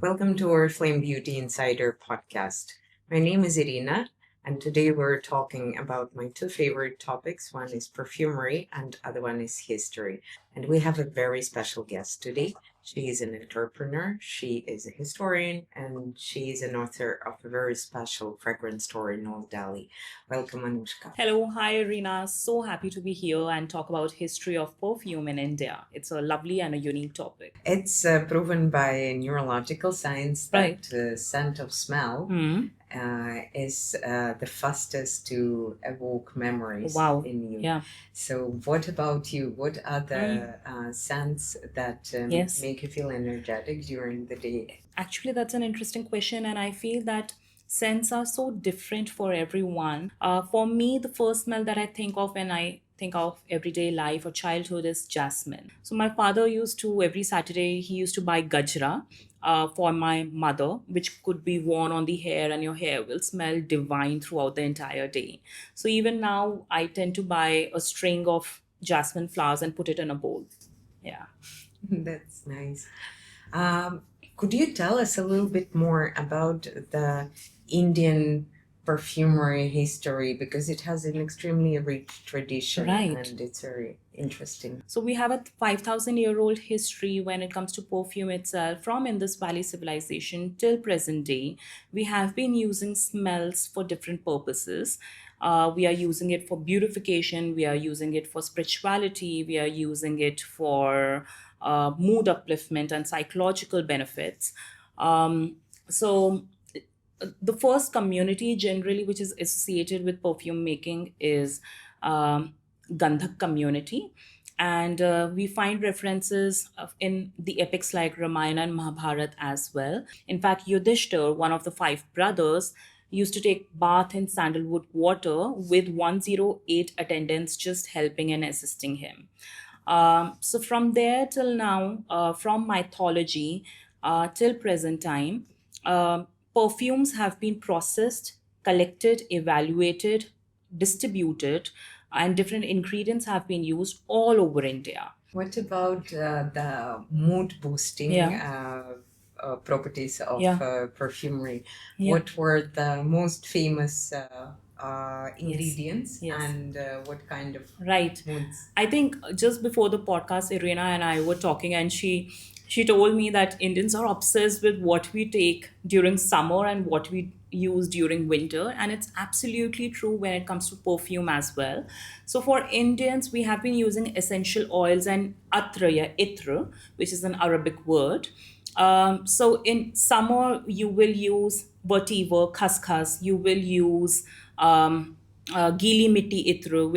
Welcome to our Flame Beauty Insider podcast. My name is Irina, and today we're talking about my two favorite topics. One is perfumery, and other one is history. And we have a very special guest today. She is an entrepreneur, she is a historian, and she is an author of a very special fragrance store in Old Delhi. Welcome, Anoushka. Hello, hi Irina. So happy to be here and talk about history of perfume in India. It's a lovely and a unique topic. It's proven by neurological science that Right. the scent of smell is the fastest to evoke memories Wow. in you. Yeah. So, what about you? What are Mm. the scents that Yes. make you feel energetic during the day? Actually, that's an interesting question, and I feel that scents are so different for everyone. For me, the first smell that I think of when I think of everyday life or childhood is jasmine. So my father used to every Saturday he used to buy gajra for my mother, which could be worn on the hair, and your hair will smell divine throughout the entire day. So even now, I tend to buy a string of jasmine flowers and put it in a bowl. Yeah. That's nice. Um, could you tell us a little bit more about the Indian perfumery history? Because it has an extremely rich tradition Right. and it's very interesting. So we have a 5,000-year-old history when it comes to perfume itself. From Indus Valley civilization till present day, we have been using smells for different purposes. We are using it for beautification. We are using it for spirituality. We are using it for mood upliftment and psychological benefits. So the first community generally which is associated with perfume making is Gandhak community. And we find references in the epics like Ramayana and Mahabharata as well. In fact, Yudhishthir, one of the five brothers, used to take bath in sandalwood water with 108 attendants just helping and assisting him. So from there till now, from mythology till present time, perfumes have been processed, collected, evaluated, distributed, and different ingredients have been used all over India. What about the mood boosting Yeah, properties of yeah, perfumery? yeah. What were the most famous Yes, ingredients yes. and what kind of Right. moods? I think just before the podcast, Irina and I were talking, and she told me that Indians are obsessed with what we take during summer and what we use during winter, and it's absolutely true when it comes to perfume as well. So for Indians, we have been using essential oils and atra, ya itr, which is an Arabic word. So in summer, you will use vetiver, khaskhas. You will use gili mitti itru,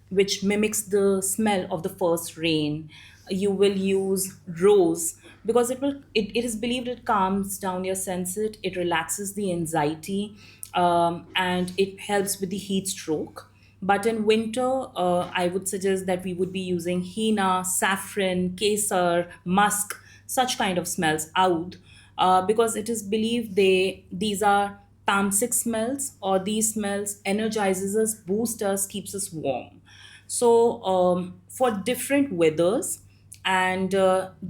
which mimics the smell of the first rain. You will use rose because it is believed it calms down your senses, it relaxes the anxiety, and it helps with the heat stroke. But in winter, I would suggest that we would be using henna, saffron, kesar, musk, such kind of smells, oud, because it is believed these are tamasic smells, or these smells energizes us, boosts us, keeps us warm. So for different weathers and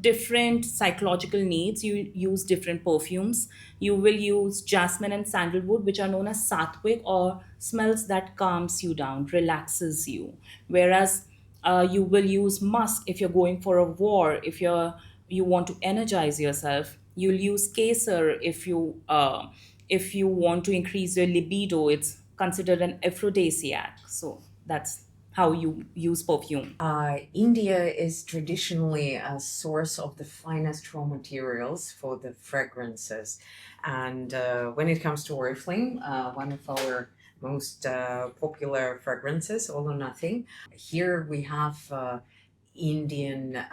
different psychological needs, you use different perfumes. You will use jasmine and sandalwood, which are known as sattvic, or smells that calms you down, relaxes you. Whereas you will use musk if you're going for a war, if you want to energize yourself. You'll use kesar if you want to increase your libido. It's considered an aphrodisiac. So that's how you use perfume. India is traditionally a source of the finest raw materials for the fragrances. And when it comes to Oriflame, one of our most popular fragrances, All or Nothing, here we have Indian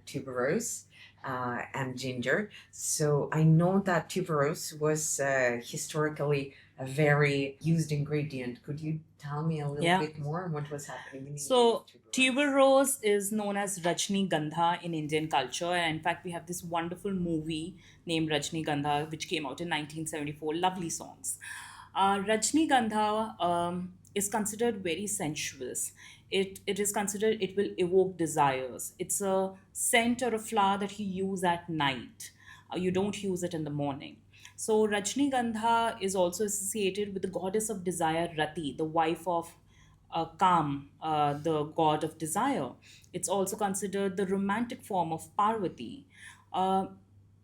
tuberose and ginger. So I know that tuberose was historically a very used ingredient. Could you tell me a little Yeah. bit more on what was happening in India So with tuberose? tuberose is known as Rajni Gandha in Indian culture, and in fact, we have this wonderful movie named Rajni Gandha, which came out in 1974. Lovely songs. Rajni Gandha is considered very sensuous. It is considered it will evoke desires. It's a scent or a flower that you use at night. You don't use it in the morning. So Rajnigandha is also associated with the goddess of desire, Rati, the wife of Kam, the god of desire. It's also considered the romantic form of Parvati. Uh,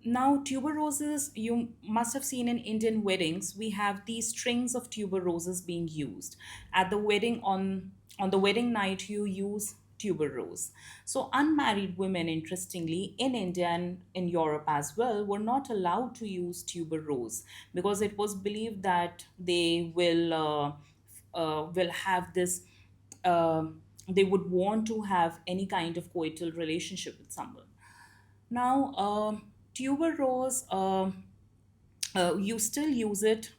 Now, tuberoses, you must have seen in Indian weddings, we have these strings of tuberoses being used. At the wedding, on the wedding night, you use tuberose. So, unmarried women, interestingly, in India and in Europe as well, were not allowed to use tuberose because it was believed that they will have this. They would want to have any kind of coital relationship with someone. Now, tuberose, you still use it,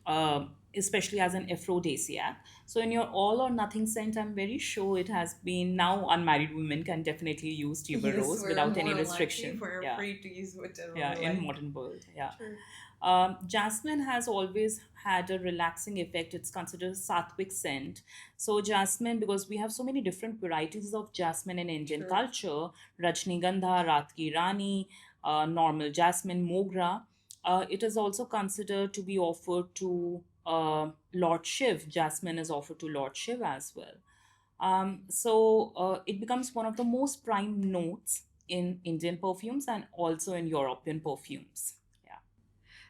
especially as an aphrodisiac. So, in your all or nothing scent, I'm very sure it has been now unmarried women can definitely use Yes, tuberose we're without any more lucky if restriction. we're Yeah, free to use whatever yeah, we in like. modern world, yeah. Sure. Jasmine has always had a relaxing effect. It's considered a sattvic scent. So jasmine, because we have so many different varieties of jasmine in Indian Sure. culture, Rajnigandha, Raat Ki Rani, normal jasmine, Mogra, it is also considered to be offered to Lord Shiv. Jasmine is offered to Lord Shiv as well. So it becomes one of the most prime notes in Indian perfumes and also in European perfumes. Yeah.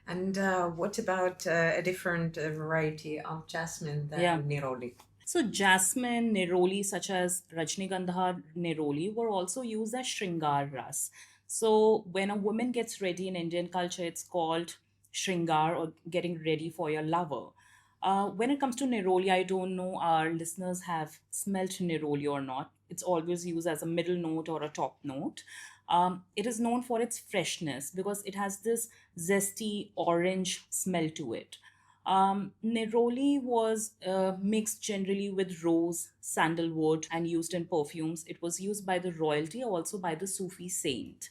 And what about a different variety of jasmine Yeah. than Neroli? So jasmine, neroli, such as Rajnigandha neroli, were also used as shringar ras. So when a woman gets ready in Indian culture, it's called shringar or getting ready for your lover. When it comes to neroli, I don't know our listeners have smelt neroli or not. It's always used as a middle note or a top note. It is known for its freshness because it has this zesty orange smell to it. Neroli was mixed generally with rose, sandalwood, and used in perfumes. It was used by the royalty, also by the Sufi saint.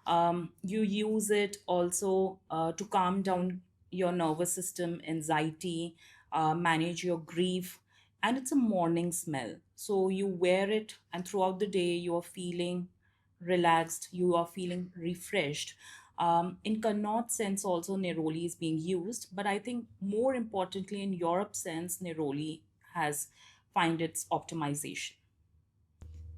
You use it also to calm down your nervous system, anxiety, manage your grief, and it's a morning smell. So you wear it, and throughout the day, you are feeling relaxed, you are feeling refreshed. In Connaught sense, also Neroli is being used, but I think more importantly in Europe sense, Neroli has find its optimization.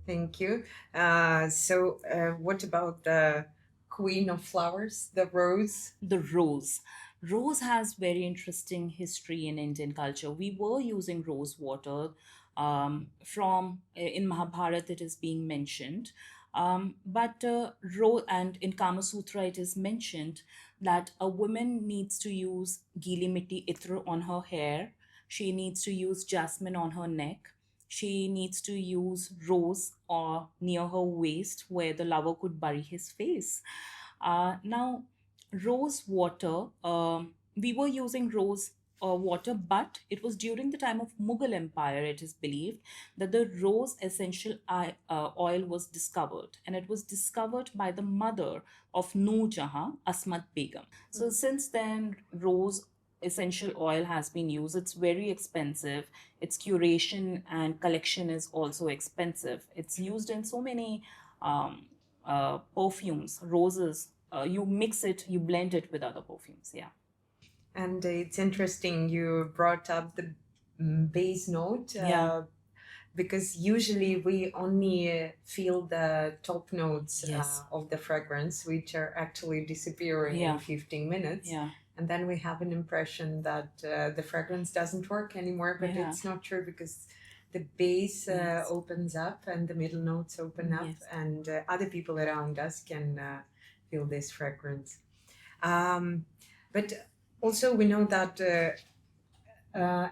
Thank you. What about the queen of flowers, the rose? The rose. Rose has very interesting history in Indian culture. We were using rose water from in Mahabharata. It is being mentioned, and in Kama Sutra it is mentioned that a woman needs to use gili mitti itra on her hair. She needs to use jasmine on her neck. She needs to use rose or near her waist where the lover could bury his face. Now, rose water, we were using rose water, but it was during the time of Mughal Empire, it is believed, that the rose essential oil was discovered. And it was discovered by the mother of Noor Jahan, Asmat Begum. So since then, rose essential oil has been used. It's very expensive. Its curation and collection is also expensive. It's used in so many perfumes, roses. You mix it, you blend it with other perfumes. Yeah. And it's interesting you brought up the base note Yeah. because usually we only feel the top notes Yes. of the fragrance, which are actually disappearing Yeah. in 15 minutes. Yeah. And then we have an impression that the fragrance doesn't work anymore, but Yeah. it's not true because the base Yes. opens up and the middle notes open up, Yes. and other people around us can feel this fragrance. But also, we know that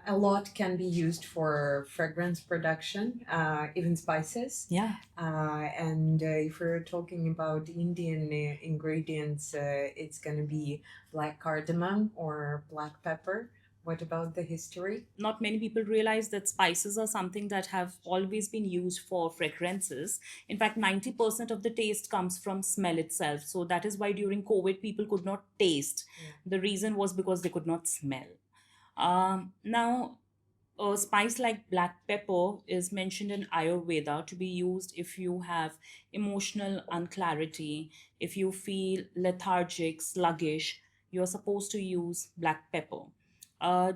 a lot can be used for fragrance production, even spices. Yeah. And if we're talking about Indian ingredients, it's going to be black cardamom or black pepper. What about the history? Not many people realize that spices are something that have always been used for fragrances. In fact, 90% of the taste comes from smell itself. So that is why during COVID, people could not taste. Yeah. The reason was because they could not smell. Now, a spice like black pepper is mentioned in Ayurveda to be used if you have emotional unclarity, if you feel lethargic, sluggish, you're supposed to use black pepper.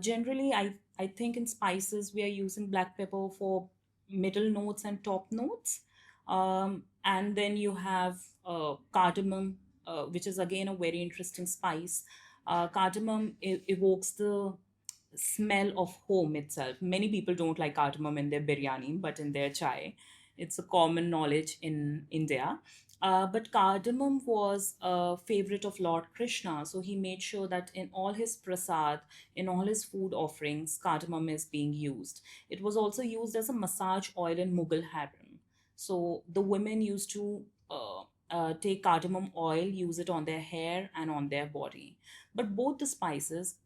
Generally, I think in spices we are using black pepper for middle notes and top notes. And then you have cardamom, which is again a very interesting spice. Cardamom evokes the smell of home itself. Many people don't like cardamom in their biryani, but in their chai, it's a common knowledge in India. But cardamom was a favorite of Lord Krishna, so he made sure that in all his prasad, in all his food offerings, cardamom is being used. It was also used as a massage oil in Mughal harem. So the women used to take cardamom oil, use it on their hair and on their body. But both the spices,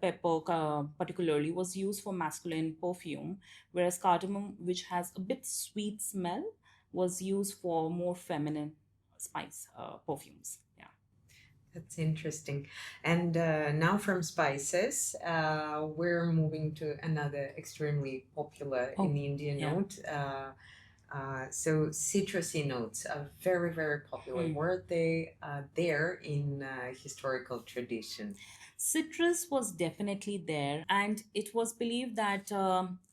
pepper particularly, was used for masculine perfume, whereas cardamom, which has a bit sweet smell, was used for more feminine spice perfumes. Yeah. That's interesting. And now from spices, we're moving to another extremely popular in Oh, India yeah. note. So citrusy notes are very, very popular. Hmm. Were they there in historical tradition? Citrus was definitely there, and it was believed that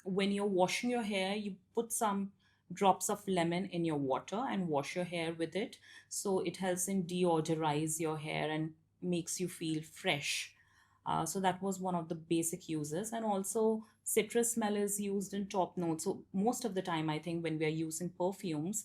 when you're washing your hair, you put some drops of lemon in your water and wash your hair with it. So it helps in deodorize your hair and makes you feel fresh. So that was one of the basic uses. And also, citrus smell is used in top notes. So most of the time, I think when we are using perfumes,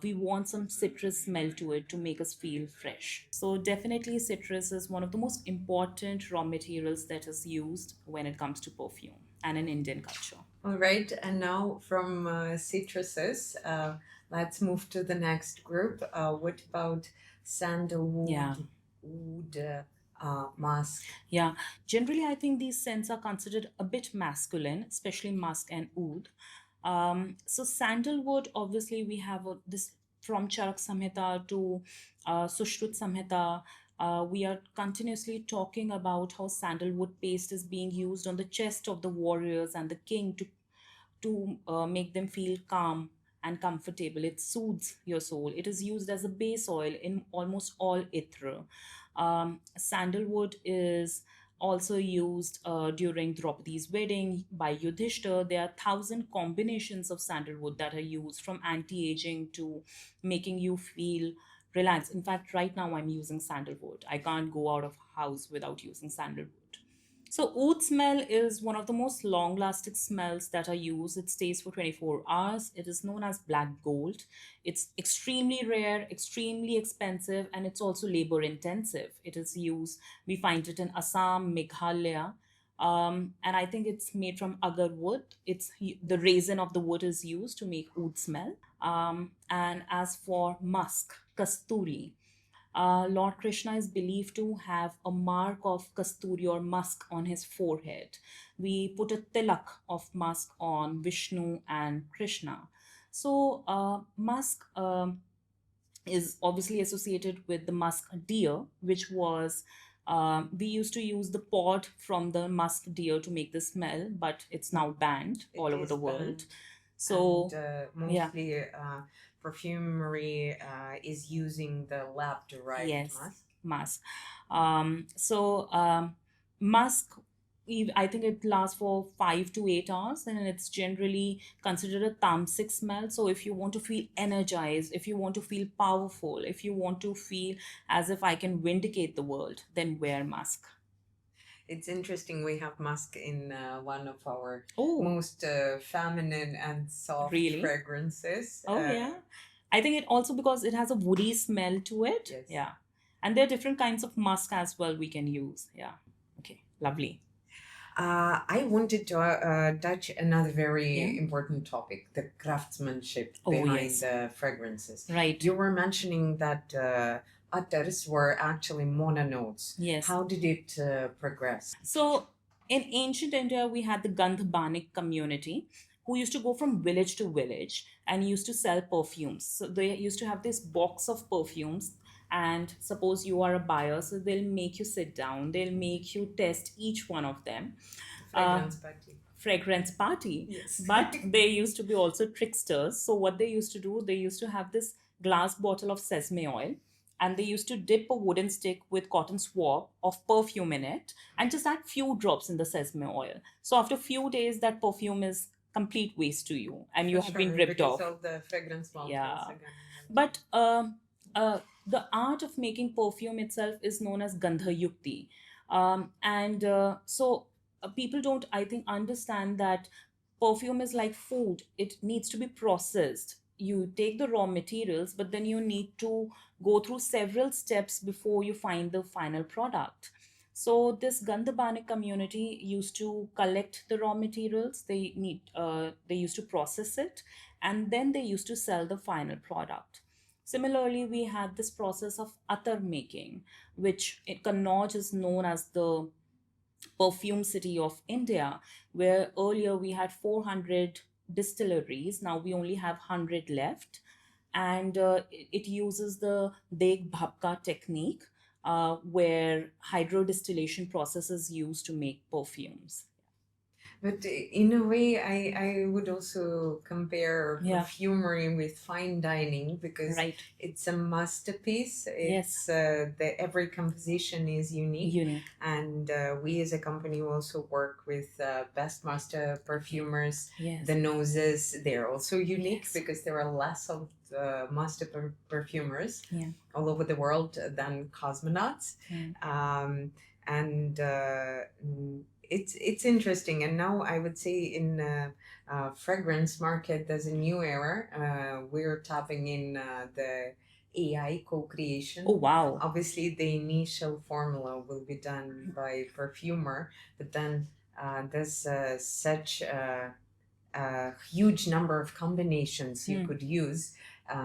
we want some citrus smell to it to make us feel fresh. So definitely, citrus is one of the most important raw materials that is used when it comes to perfume and in Indian culture. All right, and now from citruses, let's move to the next group. What about Yeah. sandalwood, wood, musk? Yeah, generally, I think these scents are considered a bit masculine, especially musk and oud. So, sandalwood, obviously, we have this from Charak Samhita to Sushrut Samhita. We are continuously talking about how sandalwood paste is being used on the chest of the warriors and the king to make them feel calm and comfortable. It soothes your soul. It is used as a base oil in almost all itra. Sandalwood is also used during Draupadi's wedding by Yudhishthir. There are thousand combinations of sandalwood that are used, from anti-aging to making you feel relaxed. In fact, right now I'm using sandalwood. I can't go out of house without using sandalwood. So, oud smell is one of the most long lasting smells that are used. It stays for 24 hours. It is known as black gold. It's extremely rare, extremely expensive, and it's also labor intensive. It is used, we find it in Assam, Meghalaya. And I think it's made from agar wood. It's the resin of the wood is used to make oud smell. And as for musk, kasturi, Lord Krishna is believed to have a mark of kasturi or musk on his forehead. We put a tilak of musk on Vishnu and Krishna. So, musk is obviously associated with the musk deer, which was. We used to use the pod from the musk deer to make the smell, but it's now banned It all over is the world. banned, and So, yeah, mostly perfumery is using the lab-derived yes, musk. musk. Musk, I think it lasts for 5 to 8 hours, and it's generally considered a tamasic smell. So if you want to feel energized, if you want to feel powerful, if you want to feel as if I can vindicate the world, then wear musk. It's interesting. We have musk in one of our Oh, most feminine and soft really? fragrances. Oh, yeah. I think it also because it has a woody smell to it. Yes. Yeah. And there are different kinds of musk as well we can use. Yeah. Okay. Lovely. I wanted to touch another Yeah. very important topic, the craftsmanship Oh, behind yes. the fragrances. Right. You were mentioning that attars were actually mononotes. Yes. How did it progress? So in ancient India, we had the Gandhabanik community who used to go from village to village and used to sell perfumes. So they used to have this box of perfumes. And suppose you are a buyer, so they'll make you sit down, they'll make you test each one of them. Fragrance party. fragrance party. Yes. But they used to be also tricksters. So what they used to do, they used to have this glass bottle of sesame oil, and they used to dip a wooden stick with cotton swab of perfume in it and just add few drops in the sesame oil. So after few days, that perfume is complete waste to you and For you have been sure, ripped because off. of the fragrance bottles Yeah. again. But the art of making perfume itself is known as Gandha Yukti. And so people don't, I think, understand that perfume is like food. It needs to be processed. You take the raw materials, but then you need to go through several steps before you find the final product. So this Gandhabani community used to collect the raw materials. They used to process it, and then they used to sell the final product. Similarly, we had this process of attar making, which in Kannauj is known as the perfume city of India, where earlier we had 400 distilleries. Now we only have 100 left. And it uses the Deg Bhabka technique, where hydrodistillation process is used to make perfumes. But in a way, I would also compare Yeah, perfumery with fine dining because right. it's a masterpiece. Yes, Every composition is unique, unique. and we as a company also work with best master perfumers. Yes, The noses, they're also unique yes. because there are less of master perfumers Yeah. all over the world than cosmonauts. Mm. And it's interesting. And now I would say in fragrance market, there's a new era. We're tapping in the AI co-creation. Oh, wow. Obviously, the initial formula will be done by perfumer, but then there's such a huge number of combinations you could use.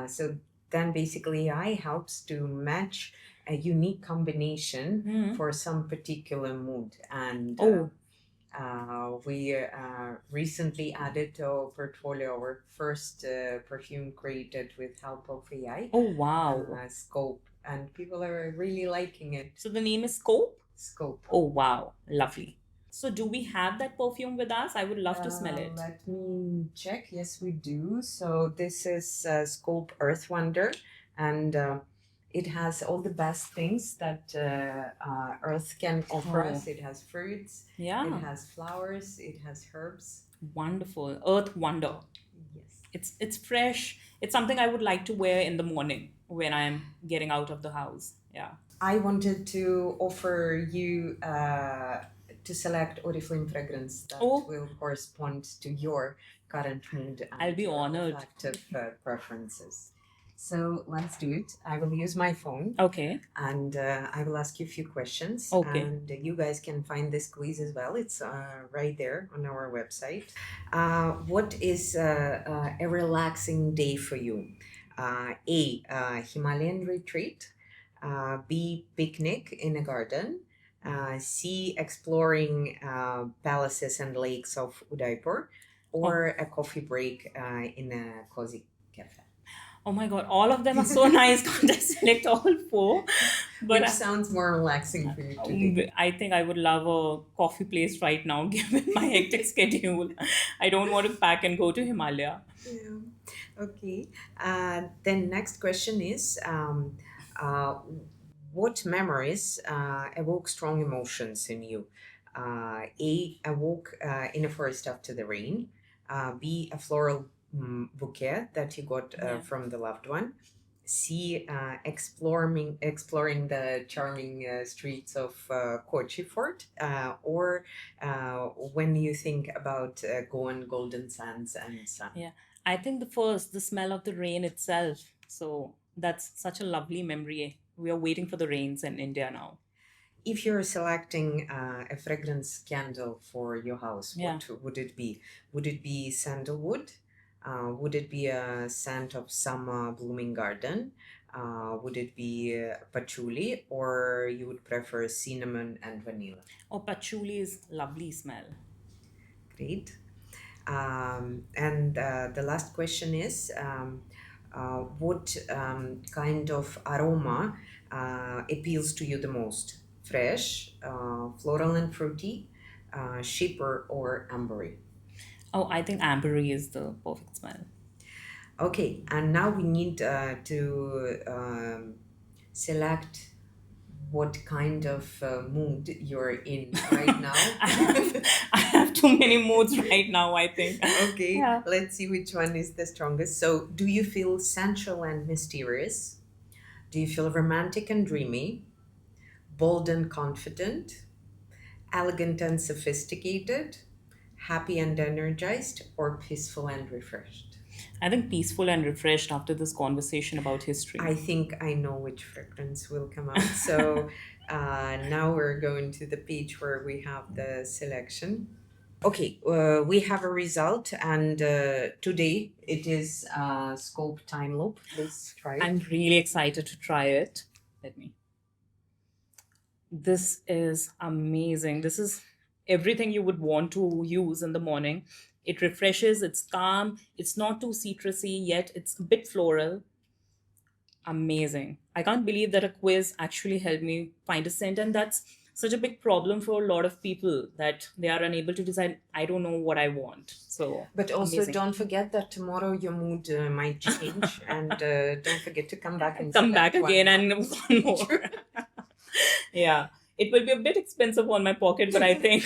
So then basically AI helps to match a unique combination for some particular mood. And Oh, we recently added to our portfolio our first perfume created with help of AI, oh, wow. Scope, and people are really liking it. So the name is Scope? Scope. Oh, wow. Lovely. So do we have that perfume with us? I would love to smell it. Let me check. Yes, we do. So this is Scope Earth Wonder, and it has all the best things that Earth can offer Oh, us. It has fruits, it yeah. has flowers, it has herbs. Wonderful. Earth Wonder. Yes. It's fresh. It's something I would like to wear in the morning when I'm getting out of the house. Yeah. I wanted to offer you to select Oriflame fragrance that Oh, will correspond to your current mood I'll and be your honored. olfactive preferences. So let's do it. I will use my phone Okay. and I will ask you a few questions. Okay. And you guys can find this quiz as well. It's right there on our website. What is a relaxing day for you? A. Himalayan retreat. B. Picnic in a garden. C. Exploring palaces and lakes of Udaipur. Or a coffee break in a cozy cafe. Oh my God. All of them are so nice. Can't I select all four? But Which sounds more relaxing for you today? I think I would love a coffee place right now, given my hectic schedule. I don't want to pack and go to Himalaya. Yeah. Okay. Then next question is, uh, what memories evoke strong emotions in you? A. A walk in a forest after the rain. B. A floral bouquet that you got Yeah. from the loved one. C. Exploring the charming streets of Kochi Fort. Or when you think about Goan golden sands and sun. Yeah. I think the first, the smell of the rain itself. So that's such a lovely memory. We are waiting for the rains in India now. If you're selecting a fragrance candle for your house, Yeah. what would it be? Would it be sandalwood? Would it be a scent of summer blooming garden? Would it be patchouli, or you would prefer cinnamon and vanilla? Oh, patchouli is lovely smell. Great. And the last question is, what kind of aroma appeals to you the most? Fresh, floral and fruity, sheeper, or ambery? Oh, I think ambery is the perfect smell. Okay, and now we need to select what kind of mood you're in right now. I have, I have too many moods right now, I think. Okay, Yeah. let's see which one is the strongest. So, do you feel sensual and mysterious? Do you feel romantic and dreamy? Bold and confident? Elegant and sophisticated? Happy and energized? Or peaceful and refreshed? I think peaceful and refreshed after this conversation about history. I think I know which fragrance will come out. So now we're going to the page where we have the selection. Okay, we have a result, and today it is Scope Time Loop. Please try I'm it. really excited to try it. Let me. This is amazing. This is everything you would want to use in the morning. It refreshes, it's calm, it's not too citrusy, yet it's a bit floral. Amazing. I can't believe that a quiz actually helped me find a scent, and that's such a big problem for a lot of people that they are unable to decide, I don't know what I want. So, But also, amazing. don't forget that tomorrow your mood might change, and don't forget to come back and Come back select one again more. and one more. Yeah. It will be a bit expensive on my pocket, but I think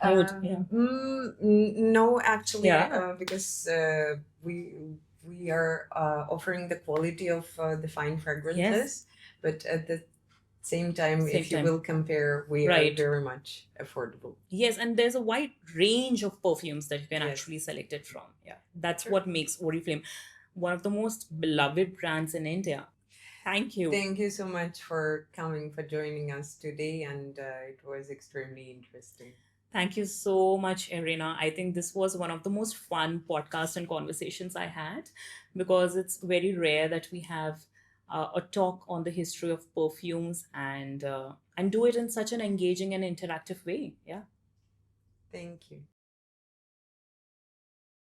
mood. Yeah. No, actually, Yeah. because we are offering the quality of the fine fragrances, but at the same time, Same if you time. will compare, we are Right. very much affordable. Yes, and there's a wide range of perfumes that you can Yes. actually select it from. Yeah. That's what makes Oriflame one of the most beloved brands in India. Thank you. Thank you so much for coming, for joining us today, and it was extremely interesting. Thank you so much, Irina. I think this was one of the most fun podcasts and conversations I had because it's very rare that we have a talk on the history of perfumes and do it in such an engaging and interactive way. Yeah. Thank you.